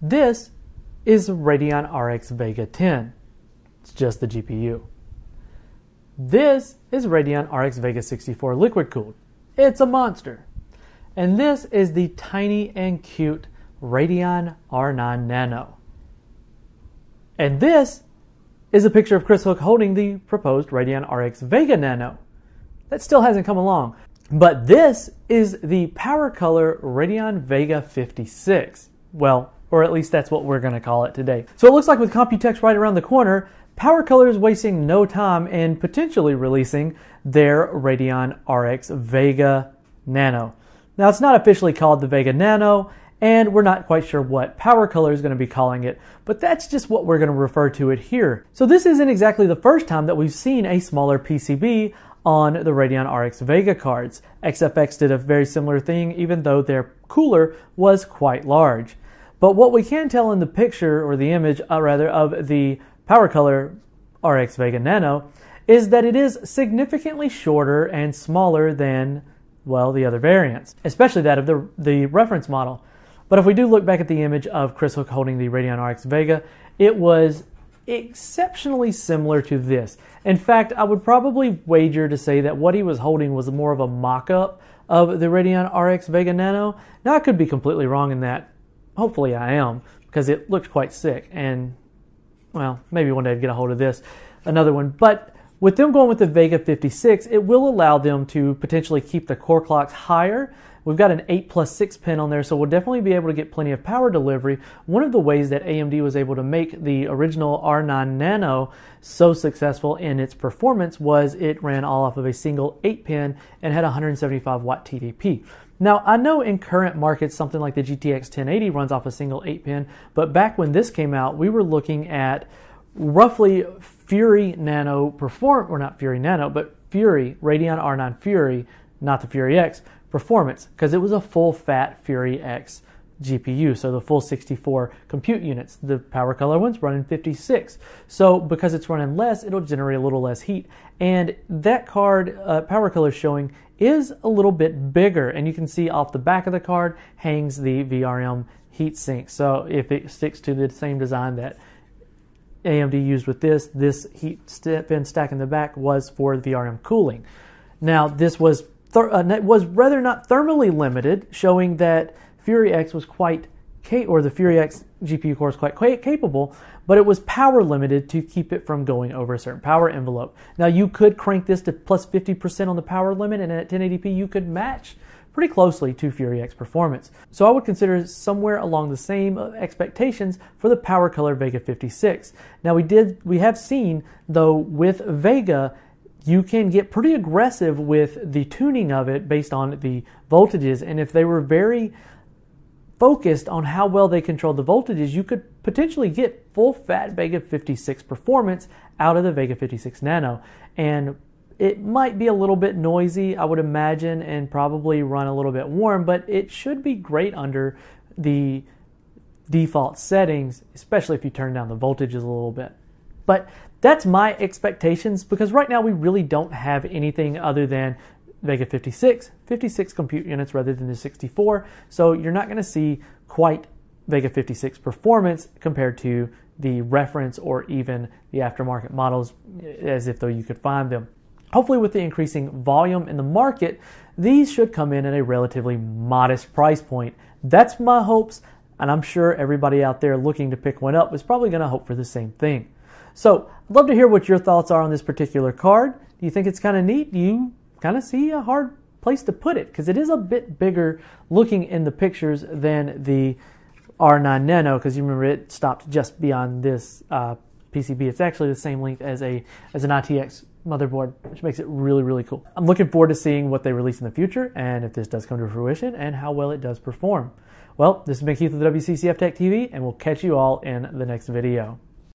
This is Radeon RX Vega 10. It's just the GPU. This is Radeon RX Vega 64 liquid cooled. It's a monster. And this is the tiny and cute Radeon R9 Nano. And this is a picture of Chris Hook holding the proposed Radeon RX Vega Nano. That still hasn't come along. But this is the PowerColor Radeon Vega 56. Well, or at least that's what we're going to call it today. So it looks like with Computex right around the corner, PowerColor is wasting no time in potentially releasing their Radeon RX Vega Nano. Now, it's not officially called the Vega Nano, and we're not quite sure what PowerColor is going to be calling it, but that's just what we're going to refer to it here. So this isn't exactly the first time that we've seen a smaller PCB on the Radeon RX Vega cards. XFX did a very similar thing, even though their cooler was quite large. But what we can tell in the picture, or the image rather, of the PowerColor RX Vega Nano is that it is significantly shorter and smaller than, well, the other variants, especially that of the reference model. But if we do look back at the image of Chris Hook holding the Radeon RX Vega, it was exceptionally similar to this. In fact, I would probably wager to say that what he was holding was more of a mock-up of the Radeon RX Vega Nano. Now, I could be completely wrong in that. Hopefully I am, because it looked quite sick, and well, maybe one day I'd get a hold of this, another one. But with them going with the Vega 56, it will allow them to potentially keep the core clocks higher. We've got an 8+6 pin on there, so we'll definitely be able to get plenty of power delivery. One of the ways that AMD was able to make the original R9 Nano so successful in its performance was it ran all off of a single 8-pin and had 175 watt TDP. Now, I know in current markets, something like the GTX 1080 runs off a single 8-pin, but back when this came out, we were looking at roughly Fury Nano or not Fury Nano, but Fury, Radeon R9 Fury, not the Fury X, performance, because it was a full-fat Fury X GPU, so the full 64 compute units. The PowerColor one's running 56. So because it's running less, it'll generate a little less heat. And that card, PowerColor showing, is a little bit bigger, and you can see off the back of the card hangs the VRM heatsink. So if it sticks to the same design that AMD used with this heat fin stack in the back was for VRM cooling. Now, this was rather not thermally limited, showing that Fury X was the Fury X GPU core is quite capable, but it was power limited to keep it from going over a certain power envelope. Now, you could crank this to plus 50% on the power limit, and at 1080p you could match pretty closely to Fury X performance. So I would consider somewhere along the same expectations for the PowerColor Vega 56. Now, we have seen, though, with Vega, you can get pretty aggressive with the tuning of it based on the voltages, and if they were very focused on how well they controlled the voltages, you could potentially get full-fat Vega 56 performance out of the Vega 56 Nano. And it might be a little bit noisy, I would imagine, and probably run a little bit warm, but it should be great under the default settings, especially if you turn down the voltages a little bit. But that's my expectations, because right now we really don't have anything other than Vega 56 compute units rather than the 64, so you're not going to see quite Vega 56 performance compared to the reference or even the aftermarket models, as if though you could find them. Hopefully, with the increasing volume in the market, these should come in at a relatively modest price point. That's my hopes, and I'm sure everybody out there looking to pick one up is probably going to hope for the same thing. So I'd love to hear what your thoughts are on this particular card. Do you think it's kind of neat? Do you kind of see a hard place to put it? Because it is a bit bigger looking in the pictures than the R9 Nano, because you remember it stopped just beyond this PCB. It's actually the same length as an ITX motherboard, which makes it really, really cool. I'm looking forward to seeing what they release in the future, and if this does come to fruition, and how well it does perform. Well, this has been Keith with WCCF Tech TV, and we'll catch you all in the next video.